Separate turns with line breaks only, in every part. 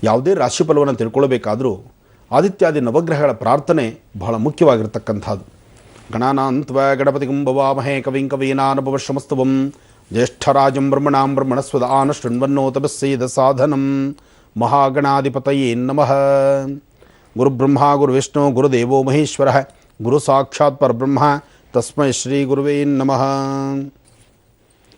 ಯಾವುದೇ ರಾಶಿಫಲವನ್ನು ತಿಳ್ಕೊಳ್ಬೇಕಾದರೂ ಆದಿತ್ಯಾದಿ ನವಗ್ರಹಗಳ ಪ್ರಾರ್ಥನೆ ಬಹಳ ಮುಖ್ಯವಾಗಿರ್ತಕ್ಕಂಥದ್ದು. ಗಣಾನಾಂತ್ವ ಗಣಪತಿಗಂ ಭವಾಮಹೇ ಕವಿಂ ಕವೀನಾನುಭವಶ್ರಮಸ್ತವಂ ಜ್ಯೇಷ್ಠರಾಜಂ ಬ್ರಹ್ಮಣಾಂ ಬ್ರಹ್ಮಣಸ್ವದಾನ ಶೃಣ್ವನ್ನೋತಪಸ್ಸೇದ ಸಾಧನಂ ಮಹಾಗಣಾಧಿಪತಯೇ ನಮಃ. ಗುರುಬ್ರಹ್ಮ ಗುರುವಿಷ್ಣು ಗುರುದೇವೋ ಮಹೇಶ್ವರ ಗುರು ಸಾಕ್ಷಾತ್ ಪರಬ್ರಹ್ಮ ತಸ್ಮೈ ಶ್ರೀ ಗುರುವೇ ನಮಃ.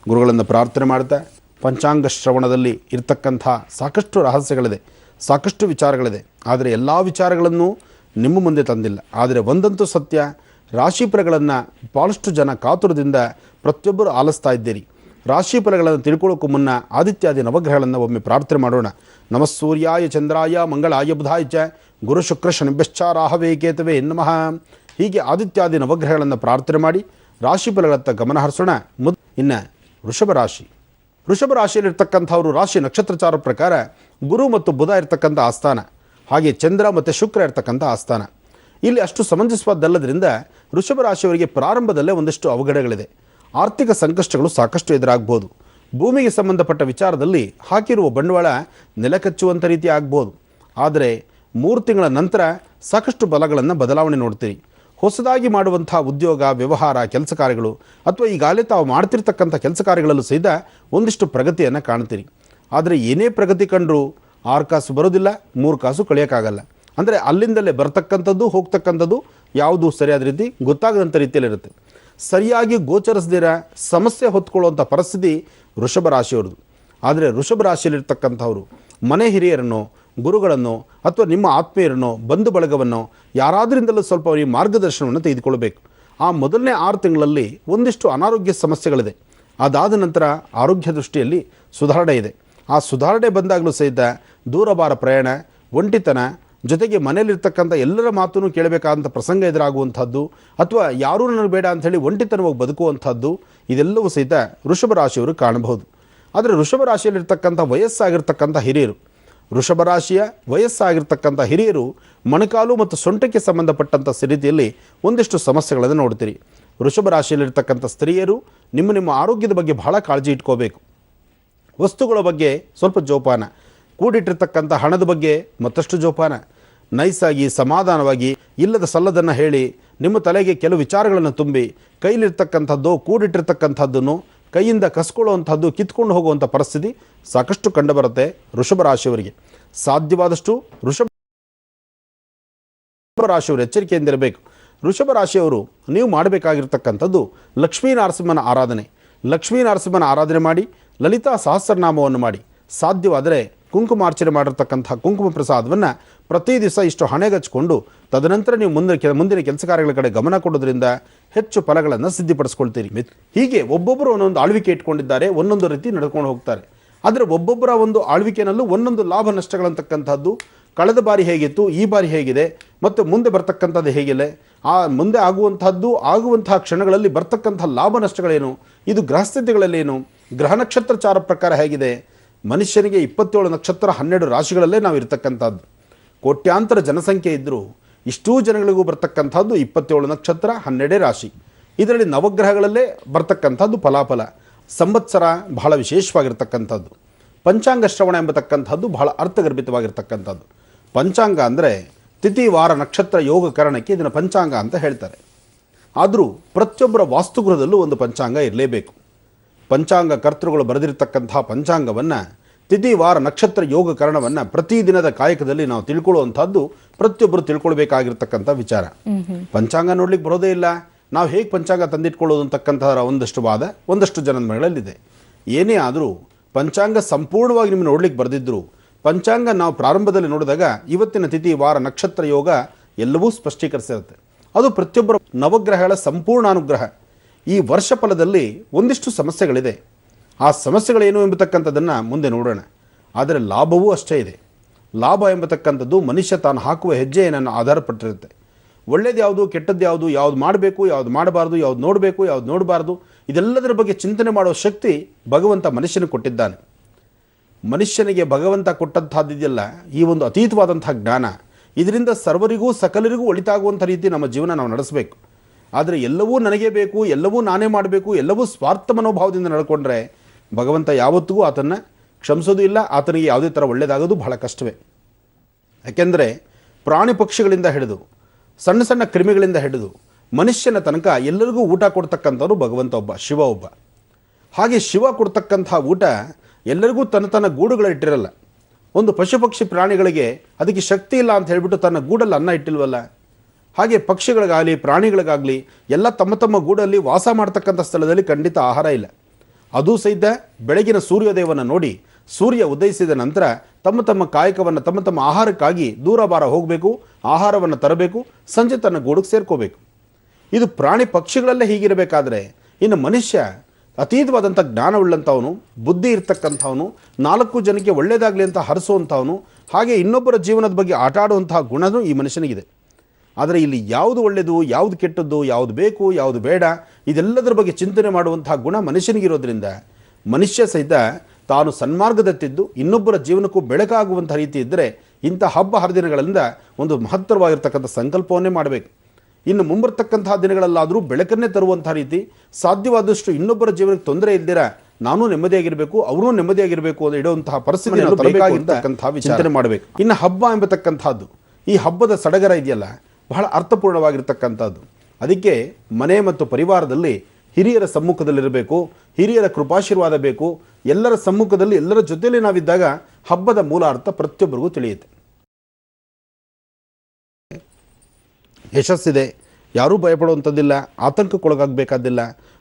ಗುರುಗಳನ್ನು ಪ್ರಾರ್ಥನೆ ಮಾಡ್ತಾ ಪಂಚಾಂಗ ಶ್ರವಣದಲ್ಲಿ ಇರತಕ್ಕಂಥ ಸಾಕಷ್ಟು ರಹಸ್ಯಗಳಿದೆ, ಸಾಕಷ್ಟು ವಿಚಾರಗಳಿದೆ. ಆದರೆ ಎಲ್ಲ ವಿಚಾರಗಳನ್ನು ನಿಮ್ಮ ಮುಂದೆ ತಂದಿಲ್ಲ. ಆದರೆ ಒಂದಂತೂ ಸತ್ಯ, ರಾಶಿಫಲಗಳನ್ನು ಭಾಳಷ್ಟು ಜನ ಕಾತುರದಿಂದ ಪ್ರತಿಯೊಬ್ಬರು ಆಲಿಸ್ತಾ ಇದ್ದೀರಿ. ರಾಶಿಫಲಗಳನ್ನು ತಿಳ್ಕೊಳ್ಳೋಕ್ಕೂ ಮುನ್ನ ಆದಿತ್ಯಾದಿ ನವಗ್ರಹಗಳನ್ನು ಒಮ್ಮೆ ಪ್ರಾರ್ಥನೆ ಮಾಡೋಣ. ನಮಃ ಸೂರ್ಯಾಯ ಚಂದ್ರಾಯ ಮಂಗಳಾಯ ಬುಧಾಯ ಚ ಗುರು ಶುಕ್ರ ಶನಿಭ್ಯಶ್ಚ ರಾಹವೇ ಕೇತವೇ ನಮಃ. ಹೀಗೆ ಆದಿತ್ಯಾದಿ ನವಗ್ರಹಗಳನ್ನು ಪ್ರಾರ್ಥನೆ ಮಾಡಿ ರಾಶಿಫಲಗಳತ್ತ ಗಮನ ಹರಿಸೋಣ. ಇನ್ನು ವೃಷಭ ರಾಶಿ. ವೃಷಭ ರಾಶಿಯಲ್ಲಿರ್ತಕ್ಕಂಥವರು ರಾಶಿ ನಕ್ಷತ್ರಚಾರ ಪ್ರಕಾರ ಗುರು ಮತ್ತು ಬುಧ ಇರ್ತಕ್ಕಂಥ ಆಸ್ಥಾನ, ಹಾಗೆ ಚಂದ್ರ ಮತ್ತು ಶುಕ್ರ ಇರ್ತಕ್ಕಂಥ ಆಸ್ಥಾನ. ಇಲ್ಲಿ ಅಷ್ಟು ಸಮಂಜಸವಾದ್ದಲ್ಲದ್ರಿಂದ ವೃಷಭ ರಾಶಿಯವರಿಗೆ ಪ್ರಾರಂಭದಲ್ಲೇ ಒಂದಷ್ಟು ಅವಘಡಗಳಿದೆ. ಆರ್ಥಿಕ ಸಂಕಷ್ಟಗಳು ಸಾಕಷ್ಟು ಎದುರಾಗ್ಬೋದು. ಭೂಮಿಗೆ ಸಂಬಂಧಪಟ್ಟ ವಿಚಾರದಲ್ಲಿ ಹಾಕಿರುವ ಬಂಡವಾಳ ನೆಲಕಚ್ಚುವಂಥ ರೀತಿ ಆಗ್ಬೋದು. ಆದರೆ 3 ತಿಂಗಳ ನಂತರ ಸಾಕಷ್ಟು ಬದಲಾವಣೆ ನೋಡ್ತೀರಿ. ಹೊಸದಾಗಿ ಮಾಡುವಂಥ ಉದ್ಯೋಗ, ವ್ಯವಹಾರ, ಕೆಲಸ ಕಾರ್ಯಗಳು ಅಥವಾ ಈಗಾಗಲೇ ತಾವು ಮಾಡ್ತಿರ್ತಕ್ಕಂಥ ಕೆಲಸ ಕಾರ್ಯಗಳಲ್ಲೂ ಸಹಿತ ಒಂದಿಷ್ಟು ಪ್ರಗತಿಯನ್ನು ಕಾಣ್ತೀರಿ. ಆದರೆ ಏನೇ ಪ್ರಗತಿ ಕಂಡರೂ 6 ಕಾಸು ಬರೋದಿಲ್ಲ, 3 ಕಾಸು ಕಳೆಯೋಕ್ಕಾಗಲ್ಲ. ಅಂದರೆ ಅಲ್ಲಿಂದಲೇ ಬರ್ತಕ್ಕಂಥದ್ದು ಹೋಗ್ತಕ್ಕಂಥದ್ದು ಯಾವುದು ಸರಿಯಾದ ರೀತಿ ಗೊತ್ತಾಗದಂಥ ರೀತಿಯಲ್ಲಿರುತ್ತೆ. ಸರಿಯಾಗಿ ಗೋಚರಿಸದಿರ ಸಮಸ್ಯೆ ಹೊತ್ಕೊಳ್ಳುವಂಥ ಪರಿಸ್ಥಿತಿ ವೃಷಭ ರಾಶಿಯವ್ರದ್ದು. ಆದರೆ ವೃಷಭ ರಾಶಿಯಲ್ಲಿರ್ತಕ್ಕಂಥವರು ಮನೆ ಹಿರಿಯರನ್ನು, ಗುರುಗಳನ್ನು ಅಥವಾ ನಿಮ್ಮ ಆತ್ಮೀಯರನ್ನು, ಬಂಧು ಬಳಗವನ್ನು ಯಾರಾದರಿಂದಲೂ ಸ್ವಲ್ಪ ಅವರಿಗೆ ಮಾರ್ಗದರ್ಶನವನ್ನು ತೆಗೆದುಕೊಳ್ಬೇಕು. ಆ ಮೊದಲನೇ 6 ತಿಂಗಳಲ್ಲಿ ಒಂದಿಷ್ಟು ಅನಾರೋಗ್ಯ ಸಮಸ್ಯೆಗಳಿದೆ. ಅದಾದ ನಂತರ ಆರೋಗ್ಯ ದೃಷ್ಟಿಯಲ್ಲಿ ಸುಧಾರಣೆ ಇದೆ. ಆ ಸುಧಾರಣೆ ಬಂದಾಗಲೂ ಸಹಿತ ದೂರಭಾರ ಪ್ರಯಾಣ, ಒಂಟಿತನ, ಜೊತೆಗೆ ಮನೆಯಲ್ಲಿರ್ತಕ್ಕಂಥ ಎಲ್ಲರ ಮಾತನ್ನು ಕೇಳಬೇಕಾದಂಥ ಪ್ರಸಂಗ ಎದುರಾಗುವಂಥದ್ದು ಅಥವಾ ಯಾರೂ ನನಗೆ ಬೇಡ ಅಂಥೇಳಿ ಒಂಟಿತನವಾಗಿ ಬದುಕುವಂಥದ್ದು, ಇದೆಲ್ಲವೂ ಸಹಿತ ವೃಷಭ ರಾಶಿಯವರು ಕಾಣಬಹುದು. ಆದರೆ ವೃಷಭ ರಾಶಿಯಲ್ಲಿರ್ತಕ್ಕಂಥ ವಯಸ್ಸಾಗಿರ್ತಕ್ಕಂಥ ಹಿರಿಯರು, ವೃಷಭ ರಾಶಿಯ ವಯಸ್ಸಾಗಿರ್ತಕ್ಕಂಥ ಹಿರಿಯರು ಮೊಣಕಾಲು ಮತ್ತು ಸೊಂಟಕ್ಕೆ ಸಂಬಂಧಪಟ್ಟಂಥ ರೀತಿಯಲ್ಲಿ ಒಂದಿಷ್ಟು ಸಮಸ್ಯೆಗಳನ್ನು ನೋಡ್ತೀರಿ. ವೃಷಭ ರಾಶಿಯಲ್ಲಿರ್ತಕ್ಕಂಥ ಸ್ತ್ರೀಯರು ನಿಮ್ಮ ಆರೋಗ್ಯದ ಬಗ್ಗೆ ಬಹಳ ಕಾಳಜಿ ಇಟ್ಕೋಬೇಕು. ವಸ್ತುಗಳ ಬಗ್ಗೆ ಸ್ವಲ್ಪ ಜೋಪಾನ, ಕೂಡಿಟ್ಟಿರ್ತಕ್ಕಂಥ ಹಣದ ಬಗ್ಗೆ ಮತ್ತಷ್ಟು ಜೋಪಾನ. ನೈಸಾಗಿ ಸಮಾಧಾನವಾಗಿ ಇಲ್ಲದ ಸಲ್ಲದನ್ನು ಹೇಳಿ ನಿಮ್ಮ ತಲೆಗೆ ಕೆಲವು ವಿಚಾರಗಳನ್ನು ತುಂಬಿ ಕೈಲಿರ್ತಕ್ಕಂಥದ್ದು ಕೂಡಿಟ್ಟಿರ್ತಕ್ಕಂಥದ್ದನ್ನು ಕೈಯಿಂದ ಕಸ್ಕೊಳ್ಳುವಂಥದ್ದು ಕಿತ್ಕೊಂಡು ಹೋಗುವಂಥ ಪರಿಸ್ಥಿತಿ ಸಾಕಷ್ಟು ಕಂಡುಬರುತ್ತೆ ವೃಷಭ ರಾಶಿಯವರಿಗೆ. ಸಾಧ್ಯವಾದಷ್ಟು ವೃಷಭ ರಾಶಿಯವರು ಎಚ್ಚರಿಕೆಯಿಂದಿರಬೇಕು. ವೃಷಭ ರಾಶಿಯವರು ನೀವು ಮಾಡಬೇಕಾಗಿರ್ತಕ್ಕಂಥದ್ದು ಲಕ್ಷ್ಮೀ ನರಸಿಂಹನ ಆರಾಧನೆ ಮಾಡಿ, ಲಲಿತಾ ಸಹಸ್ರನಾಮವನ್ನು ಮಾಡಿ, ಸಾಧ್ಯವಾದರೆ ಕುಂಕುಮಾರ್ಚನೆ ಮಾಡಿರ್ತಕ್ಕಂಥ ಕುಂಕುಮ ಪ್ರಸಾದವನ್ನು ಪ್ರತಿ ದಿವಸ ಇಷ್ಟು ಹಣೆಗಚ್ಚಿಕೊಂಡು ತದನಂತರ ನೀವು ಮುಂದಿನ ಕೆಲಸ ಕಾರ್ಯಗಳ ಕಡೆ ಗಮನ ಕೊಡೋದ್ರಿಂದ ಹೆಚ್ಚು ಫಲಗಳನ್ನು ಸಿದ್ಧಿಪಡಿಸ್ಕೊಳ್ತೀರಿ. ಹೀಗೆ ಒಬ್ಬೊಬ್ಬರು ಒಂದೊಂದು ಆಳ್ವಿಕೆ ಇಟ್ಕೊಂಡಿದ್ದಾರೆ, ಒಂದೊಂದು ರೀತಿ ನಡ್ಕೊಂಡು ಹೋಗ್ತಾರೆ. ಆದರೆ ಒಬ್ಬೊಬ್ಬರ ಒಂದು ಆಳ್ವಿಕೆಯಲ್ಲೂ ಒಂದೊಂದು ಲಾಭ ನಷ್ಟಗಳಂತಕ್ಕಂಥದ್ದು ಕಳೆದ ಬಾರಿ ಹೇಗಿತ್ತು, ಈ ಬಾರಿ ಹೇಗಿದೆ ಮತ್ತು ಮುಂದೆ ಬರ್ತಕ್ಕಂಥದ್ದು ಹೇಗಿಲ್ಲ, ಆ ಮುಂದೆ ಆಗುವಂತಹ ಕ್ಷಣಗಳಲ್ಲಿ ಬರ್ತಕ್ಕಂಥ ಲಾಭ ನಷ್ಟಗಳೇನು, ಇದು ಗ್ರಹಸ್ಥಿತಿಗಳಲ್ಲೇನು, ಗ್ರಹ ನಕ್ಷತ್ರಚಾರ ಪ್ರಕಾರ ಹೇಗಿದೆ. ಮನುಷ್ಯನಿಗೆ 27 ನಕ್ಷತ್ರ 12 ರಾಶಿಗಳಲ್ಲೇ ನಾವು ಇರ್ತಕ್ಕಂಥದ್ದು. ಕೋಟ್ಯಾಂತರ ಜನಸಂಖ್ಯೆ ಇದ್ದರೂ ಇಷ್ಟೂ ಜನಗಳಿಗೂ ಬರ್ತಕ್ಕಂಥದ್ದು 27 ನಕ್ಷತ್ರ 12 ರಾಶಿ. ಇದರಲ್ಲಿ ನವಗ್ರಹಗಳಲ್ಲೇ ಬರ್ತಕ್ಕಂಥದ್ದು ಫಲಾಫಲ. ಸಂವತ್ಸರ ಬಹಳ ವಿಶೇಷವಾಗಿರ್ತಕ್ಕಂಥದ್ದು. ಪಂಚಾಂಗ ಶ್ರವಣ ಎಂಬತಕ್ಕಂಥದ್ದು ಬಹಳ ಅರ್ಥಗರ್ಭಿತವಾಗಿರ್ತಕ್ಕಂಥದ್ದು. ಪಂಚಾಂಗ ಅಂದರೆ ತಿಥಿ ವಾರ ನಕ್ಷತ್ರ ಯೋಗ ಕರಣಕ್ಕೆ ಇದನ್ನು ಪಂಚಾಂಗ ಅಂತ ಹೇಳ್ತಾರೆ. ಆದರೂ ಪ್ರತಿಯೊಬ್ಬರ ವಾಸ್ತುಗೃಹದಲ್ಲೂ ಒಂದು ಪಂಚಾಂಗ ಇರಲೇಬೇಕು. ಪಂಚಾಂಗ ಕರ್ತೃಗಳು ಬರೆದಿರ್ತಕ್ಕಂಥ ಪಂಚಾಂಗವನ್ನು, ತಿಥಿ ವಾರ ನಕ್ಷತ್ರ ಯೋಗ ಕರಣವನ್ನು ಪ್ರತಿದಿನದ ಕಾಯಕದಲ್ಲಿ ನಾವು ತಿಳ್ಕೊಳ್ಳುವಂಥದ್ದು ಪ್ರತಿಯೊಬ್ಬರು ತಿಳ್ಕೊಳ್ಬೇಕಾಗಿರ್ತಕ್ಕಂಥ ವಿಚಾರ. ಪಂಚಾಂಗ ನೋಡ್ಲಿಕ್ಕೆ ಬರೋದೇ ಇಲ್ಲ, ನಾವು ಹೇಗೆ ಪಂಚಾಂಗ ತಂದಿಟ್ಕೊಳ್ಳೋದು ಅಂತಕ್ಕಂಥ ಒಂದಷ್ಟು ಜನದ ಮನೆಗಳಲ್ಲಿದೆ. ಏನೇ ಆದರೂ ಪಂಚಾಂಗ ಸಂಪೂರ್ಣವಾಗಿ ನಿಮ್ಮನ್ನು ನೋಡ್ಲಿಕ್ಕೆ ಬರೆದಿದ್ರು, ಪಂಚಾಂಗ ನಾವು ಪ್ರಾರಂಭದಲ್ಲಿ ನೋಡಿದಾಗ ಇವತ್ತಿನ ತಿಥಿ ವಾರ ನಕ್ಷತ್ರ ಯೋಗ ಎಲ್ಲವೂ ಸ್ಪಷ್ಟೀಕರಿಸಿರುತ್ತೆ. ಅದು ಪ್ರತಿಯೊಬ್ಬರ ನವಗ್ರಹಗಳ ಸಂಪೂರ್ಣ ಅನುಗ್ರಹ. ಈ ವರ್ಷ ಫಲದಲ್ಲಿ ಒಂದಿಷ್ಟು ಸಮಸ್ಯೆಗಳಿದೆ. ಆ ಸಮಸ್ಯೆಗಳೇನು ಎಂಬತಕ್ಕಂಥದ್ದನ್ನು ಮುಂದೆ ನೋಡೋಣ. ಆದರೆ ಲಾಭವೂ ಅಷ್ಟೇ ಇದೆ. ಲಾಭ ಎಂಬತಕ್ಕಂಥದ್ದು ಮನುಷ್ಯ ತಾನು ಹಾಕುವ ಹೆಜ್ಜೆಯನ್ನು ಆಧಾರಪಟ್ಟಿರುತ್ತೆ. ಒಳ್ಳೇದು ಯಾವುದು, ಕೆಟ್ಟದ್ದು ಯಾವುದು, ಯಾವುದು ಮಾಡಬೇಕು, ಯಾವುದು ಮಾಡಬಾರ್ದು, ಯಾವುದು ನೋಡಬೇಕು, ಯಾವುದು ನೋಡಬಾರ್ದು, ಇದೆಲ್ಲದರ ಬಗ್ಗೆ ಚಿಂತನೆ ಮಾಡುವ ಶಕ್ತಿ ಭಗವಂತ ಮನುಷ್ಯನಿಗೆ ಕೊಟ್ಟಿದ್ದಾನೆ. ಮನುಷ್ಯನಿಗೆ ಭಗವಂತ ಕೊಟ್ಟಂಥದ್ದಿದೆಯಲ್ಲ, ಈ ಒಂದು ಅತೀತವಾದಂಥ ಜ್ಞಾನ, ಇದರಿಂದ ಸರ್ವರಿಗೂ ಸಕಲರಿಗೂ ಒಳಿತಾಗುವಂಥ ರೀತಿ ನಮ್ಮ ಜೀವನ ನಾವು ನಡೆಸಬೇಕು. ಆದರೆ ಎಲ್ಲವೂ ನನಗೇ ಬೇಕು, ಎಲ್ಲವೂ ನಾನೇ ಮಾಡಬೇಕು, ಎಲ್ಲವೂ ಸ್ವಾರ್ಥ ಮನೋಭಾವದಿಂದ ನಡ್ಕೊಂಡ್ರೆ ಭಗವಂತ ಯಾವತ್ತಿಗೂ ಆತನ್ನು ಕ್ಷಮಿಸೋದು ಇಲ್ಲ, ಆತನಿಗೆ ಯಾವುದೇ ಥರ ಒಳ್ಳೆಯದಾಗೋದು ಬಹಳ ಕಷ್ಟವೇ. ಯಾಕೆಂದರೆ ಪ್ರಾಣಿ ಪಕ್ಷಿಗಳಿಂದ ಹಿಡಿದು ಸಣ್ಣ ಸಣ್ಣ ಕ್ರಿಮಿಗಳಿಂದ ಹಿಡಿದು ಮನುಷ್ಯನ ತನಕ ಎಲ್ಲರಿಗೂ ಊಟ ಕೊಡ್ತಕ್ಕಂಥವ್ರು ಭಗವಂತ ಒಬ್ಬ, ಶಿವ ಒಬ್ಬ. ಹಾಗೆ ಶಿವ ಕೊಡ್ತಕ್ಕಂಥ ಊಟ ಎಲ್ಲರಿಗೂ ತನ್ನ ತನ್ನ ಗೂಡುಗಳಿಟ್ಟಿರಲ್ಲ. ಒಂದು ಪಶು ಪಕ್ಷಿ ಪ್ರಾಣಿಗಳಿಗೆ ಅದಕ್ಕೆ ಶಕ್ತಿ ಇಲ್ಲ ಅಂತ ಹೇಳಿಬಿಟ್ಟು ತನ್ನ ಗೂಡಲ್ಲಿ ಅನ್ನ ಇಟ್ಟಿಲ್ವಲ್ಲ. ಹಾಗೆ ಪಕ್ಷಿಗಳಿಗಾಗಲಿ ಪ್ರಾಣಿಗಳಿಗಾಗಲಿ ಎಲ್ಲ ತಮ್ಮ ತಮ್ಮ ಗೂಡಲ್ಲಿ ವಾಸ ಮಾಡ್ತಕ್ಕಂಥ ಸ್ಥಳದಲ್ಲಿ ಖಂಡಿತ ಆಹಾರ ಇಲ್ಲ. ಅದು ಸಹಿತ ಬೆಳಗಿನ ಸೂರ್ಯೋದಯವನ್ನು ನೋಡಿ ಸೂರ್ಯ ಉದಯಿಸಿದ ನಂತರ ತಮ್ಮ ತಮ್ಮ ಕಾಯಕವನ್ನು ತಮ್ಮ ತಮ್ಮ ಆಹಾರಕ್ಕಾಗಿ ದೂರ ಬಾರ ಹೋಗಬೇಕು, ಆಹಾರವನ್ನು ತರಬೇಕು, ಸಂಜೆ ತನ್ನ ಗೂಡಿಗೆ ಸೇರ್ಕೋಬೇಕು. ಇದು ಪ್ರಾಣಿ ಪಕ್ಷಿಗಳಲ್ಲೇ ಹೀಗಿರಬೇಕಾದ್ರೆ ಇನ್ನು ಮನುಷ್ಯ ಅತೀತವಾದಂಥ ಜ್ಞಾನವುಳ್ಳಂಥವನು, ಬುದ್ಧಿ ಇರ್ತಕ್ಕಂಥವನು, 4 ಜನಕ್ಕೆ ಒಳ್ಳೆಯದಾಗಲಿ ಅಂತ ಹರಿಸುವಂಥವನು, ಹಾಗೆ ಇನ್ನೊಬ್ಬರ ಜೀವನದ ಬಗ್ಗೆ ಆಟ ಆಡುವಂತಹ ಗುಣವೂ ಈ ಮನುಷ್ಯನಿಗಿದೆ. ಆದರೆ ಇಲ್ಲಿ ಯಾವುದು ಒಳ್ಳೆಯದು, ಯಾವುದು ಕೆಟ್ಟದ್ದು, ಯಾವುದು ಬೇಕು, ಯಾವುದು ಬೇಡ, ಇದೆಲ್ಲದರ ಬಗ್ಗೆ ಚಿಂತನೆ ಮಾಡುವಂತಹ ಗುಣ ಮನುಷ್ಯನಿಗಿರೋದ್ರಿಂದ ಮನುಷ್ಯ ಸಹಿತ ತಾನು ಸನ್ಮಾರ್ಗದತ್ತಿದ್ದು ಇನ್ನೊಬ್ಬರ ಜೀವನಕ್ಕೂ ಬೆಳಕಾಗುವಂಥ ರೀತಿ ಇದ್ದರೆ ಇಂಥ ಹಬ್ಬ ಹರಿದಿನಗಳಿಂದ ಒಂದು ಮಹತ್ತರವಾಗಿರ್ತಕ್ಕಂಥ ಸಂಕಲ್ಪವನ್ನೇ ಮಾಡಬೇಕು. ಇನ್ನು ಮುಂಬರ್ತಕ್ಕಂತಹ ದಿನಗಳಲ್ಲಾದರೂ ಬೆಳಕನ್ನೇ ತರುವಂಥ ರೀತಿ ಸಾಧ್ಯವಾದಷ್ಟು ಇನ್ನೊಬ್ಬರ ಜೀವನಕ್ಕೆ ತೊಂದರೆ ಇಲ್ದಿರ ನಾನು ನೆಮ್ಮದಿಯಾಗಿರಬೇಕು, ಅವರು ನೆಮ್ಮದಿಯಾಗಿರಬೇಕು ಅಂತ ಇಡುವಂತಹ ಪರಿಸ್ಥಿತಿ ಚಿಂತನೆ ಮಾಡಬೇಕು. ಇನ್ನು ಹಬ್ಬ ಎಂಬತಕ್ಕಂಥದ್ದು, ಈ ಹಬ್ಬದ ಸಡಗರ ಇದೆಯಲ್ಲ ಬಹಳ ಅರ್ಥಪೂರ್ಣವಾಗಿರ್ತಕ್ಕಂಥದ್ದು. ಅದಕ್ಕೆ ಮನೆ ಮತ್ತು ಪರಿವಾರದಲ್ಲಿ ಹಿರಿಯರ ಸಮ್ಮುಖದಲ್ಲಿರಬೇಕು, ಹಿರಿಯರ ಕೃಪಾಶೀರ್ವಾದ ಬೇಕು. ಎಲ್ಲರ ಸಮ್ಮುಖದಲ್ಲಿ ಎಲ್ಲರ ಜೊತೆಯಲ್ಲಿ ನಾವಿದ್ದಾಗ ಹಬ್ಬದ ಮೂಲ ಅರ್ಥ ಪ್ರತಿಯೊಬ್ಬರಿಗೂ ತಿಳಿಯುತ್ತೆ. ಯಶಸ್ಸಿದೆ, ಯಾರೂ ಭಯಪಡುವಂಥದ್ದಿಲ್ಲ, ಆತಂಕಕ್ಕೊಳಗಾಗಬೇಕಾದಿಲ್ಲ.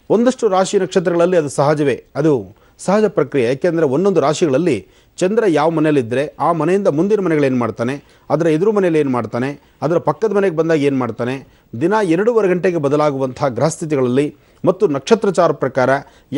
ಒಂದಷ್ಟು ರಾಶಿ ನಕ್ಷತ್ರಗಳಲ್ಲಿ ಅದು ಸಹಜವೇ, ಅದು ಸಹಜ ಪ್ರಕ್ರಿಯೆ. ಯಾಕೆಂದರೆ ಒಂದೊಂದು ರಾಶಿಗಳಲ್ಲಿ ಚಂದ್ರ ಯಾವ ಮನೆಯಲ್ಲಿದ್ದರೆ ಆ ಮನೆಯಿಂದ ಮುಂದಿನ ಮನೆಗಳೇನು ಮಾಡ್ತಾನೆ, ಅದರ ಎದುರು ಮನೆಯಲ್ಲಿ ಏನು ಮಾಡ್ತಾನೆ, ಅದರ ಪಕ್ಕದ ಮನೆಗೆ ಬಂದಾಗ ಏನು ಮಾಡ್ತಾನೆ, ದಿನ 2.5 ಗಂಟೆಗೆ ಬದಲಾಗುವಂಥ ಗ್ರಹಸ್ಥಿತಿಗಳಲ್ಲಿ ಮತ್ತು ನಕ್ಷತ್ರಚಾರ ಪ್ರಕಾರ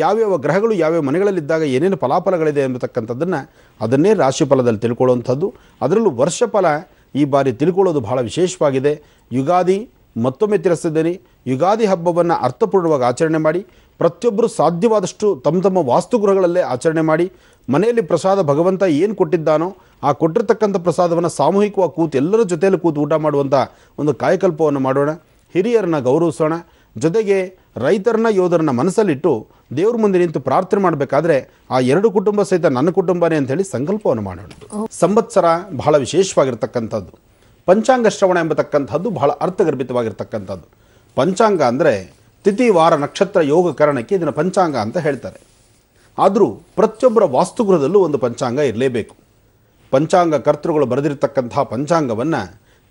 ಯಾವ್ಯಾವ ಗ್ರಹಗಳು ಯಾವ್ಯಾವ ಮನೆಗಳಲ್ಲಿದ್ದಾಗ ಏನೇನು ಫಲಾಫಲಗಳಿದೆ ಎಂಬತಕ್ಕಂಥದ್ದನ್ನು ಅದನ್ನೇ ರಾಶಿಫಲದಲ್ಲಿ ತಿಳ್ಕೊಳ್ಳುವಂಥದ್ದು. ಅದರಲ್ಲೂ ವರ್ಷಫಲ ಈ ಬಾರಿ ತಿಳ್ಕೊಳ್ಳೋದು ಬಹಳ ವಿಶೇಷವಾಗಿದೆ. ಯುಗಾದಿ ಮತ್ತೊಮ್ಮೆ ತಿಳಿಸಿದ್ದೇನೆ. ಯುಗಾದಿ ಹಬ್ಬವನ್ನು ಅರ್ಥಪೂರ್ಣವಾಗಿ ಆಚರಣೆ ಮಾಡಿ, ಪ್ರತಿಯೊಬ್ಬರು ಸಾಧ್ಯವಾದಷ್ಟು ತಮ್ಮ ತಮ್ಮ ವಾಸ್ತುಗೃಹಗಳಲ್ಲೇ ಆಚರಣೆ ಮಾಡಿ, ಮನೆಯಲ್ಲಿ ಪ್ರಸಾದ ಭಗವಂತ ಏನು ಕೊಟ್ಟಿದ್ದಾನೋ ಆ ಕೊಟ್ಟಿರ್ತಕ್ಕಂಥ ಪ್ರಸಾದವನ್ನು ಸಾಮೂಹಿಕವಾಗಿ ಕೂತು ಎಲ್ಲರ ಜೊತೆಯಲ್ಲಿ ಕೂತು ಊಟ ಮಾಡುವಂಥ ಒಂದು ಕಾಯಕಲ್ಪವನ್ನು ಮಾಡೋಣ. ಹಿರಿಯರನ್ನ ಗೌರವಿಸೋಣ. ಜೊತೆಗೆ ರೈತರನ್ನ ಯೋಧರನ್ನ ಮನಸ್ಸಲ್ಲಿಟ್ಟು ದೇವ್ರ ಮುಂದೆ ನಿಂತು ಪ್ರಾರ್ಥನೆ ಮಾಡಬೇಕಾದ್ರೆ ಆ 2 ಕುಟುಂಬ ಸಹಿತ ನನ್ನ ಕುಟುಂಬನೇ ಅಂಥೇಳಿ ಸಂಕಲ್ಪವನ್ನು ಮಾಡೋಣ. ಸಂವತ್ಸರ ಬಹಳ ವಿಶೇಷವಾಗಿರ್ತಕ್ಕಂಥದ್ದು. ಪಂಚಾಂಗ ಶ್ರವಣ ಎಂಬತಕ್ಕಂಥದ್ದು ಬಹಳ ಅರ್ಥಗರ್ಭಿತವಾಗಿರ್ತಕ್ಕಂಥದ್ದು. ಪಂಚಾಂಗ ಅಂದರೆ ತಿಥಿ ವಾರ ನಕ್ಷತ್ರ ಯೋಗ ಕರಣಕ್ಕೆ ಇದನ್ನು ಪಂಚಾಂಗ ಅಂತ ಹೇಳ್ತಾರೆ. ಆದರೂ ಪ್ರತಿಯೊಬ್ಬರ ವಾಸ್ತುಗೃಹದಲ್ಲೂ ಒಂದು ಪಂಚಾಂಗ ಇರಲೇಬೇಕು. ಪಂಚಾಂಗ ಕರ್ತೃಗಳು ಬರೆದಿರ್ತಕ್ಕಂಥ ಪಂಚಾಂಗವನ್ನು,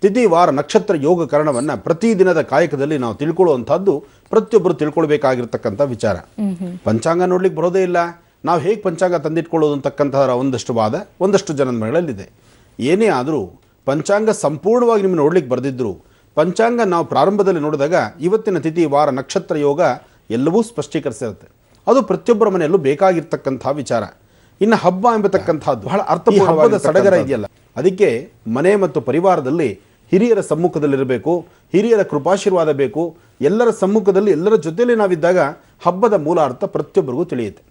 ತಿಥಿ ವಾರ ನಕ್ಷತ್ರ ಯೋಗ ಕರಣವನ್ನು ಪ್ರತಿದಿನದ ಕಾಯಕದಲ್ಲಿ ನಾವು ತಿಳ್ಕೊಳ್ಳುವಂಥದ್ದು ಪ್ರತಿಯೊಬ್ಬರು ತಿಳ್ಕೊಳ್ಬೇಕಾಗಿರ್ತಕ್ಕಂಥ ವಿಚಾರ. ಪಂಚಾಂಗ ನೋಡ್ಲಿಕ್ಕೆ ಬರೋದೇ ಇಲ್ಲ, ನಾವು ಹೇಗೆ ಪಂಚಾಂಗ ತಂದಿಟ್ಕೊಳ್ಳೋದು ಅಂತಕ್ಕಂಥ ಒಂದಷ್ಟು ವಾದ ಒಂದಷ್ಟು ಜನದ ಮನೆಗಳಲ್ಲಿದೆ. ಏನೇ ಆದರೂ ಪಂಚಾಂಗ ಸಂಪೂರ್ಣವಾಗಿ ನಿಮ್ಮನ್ನು ನೋಡ್ಲಿಕ್ಕೆ ಬರೆದಿದ್ರು, ಪಂಚಾಂಗ ನಾವು ಪ್ರಾರಂಭದಲ್ಲಿ ನೋಡಿದಾಗ ಇವತ್ತಿನ ತಿಥಿ ವಾರ ನಕ್ಷತ್ರ ಯೋಗ ಎಲ್ಲವೂ ಸ್ಪಷ್ಟೀಕರಿಸಿರುತ್ತೆ. ಅದು ಪ್ರತಿಯೊಬ್ಬರ ಮನೆಯಲ್ಲೂ ಬೇಕಾಗಿರ್ತಕ್ಕಂಥ ವಿಚಾರ. ಇನ್ನು ಹಬ್ಬ ಎಂಬತಕ್ಕಂಥದ್ದು ಬಹಳ ಅರ್ಥಪೂರ್ಣವಾದ ಸಡಗರ ಇದೆಯಲ್ಲ, ಅದಕ್ಕೆ ಮನೆ ಮತ್ತು ಪರಿವಾರದಲ್ಲಿ ಹಿರಿಯರ ಸಮ್ಮುಖದಲ್ಲಿರಬೇಕು, ಹಿರಿಯರ ಕೃಪಾಶೀರ್ವಾದ ಬೇಕು. ಎಲ್ಲರ ಸಮ್ಮುಖದಲ್ಲಿ ಎಲ್ಲರ ಜೊತೆಯಲ್ಲಿ ನಾವಿದ್ದಾಗ ಹಬ್ಬದ ಮೂಲ ಅರ್ಥ ಪ್ರತಿಯೊಬ್ಬರಿಗೂ ತಿಳಿಯುತ್ತೆ.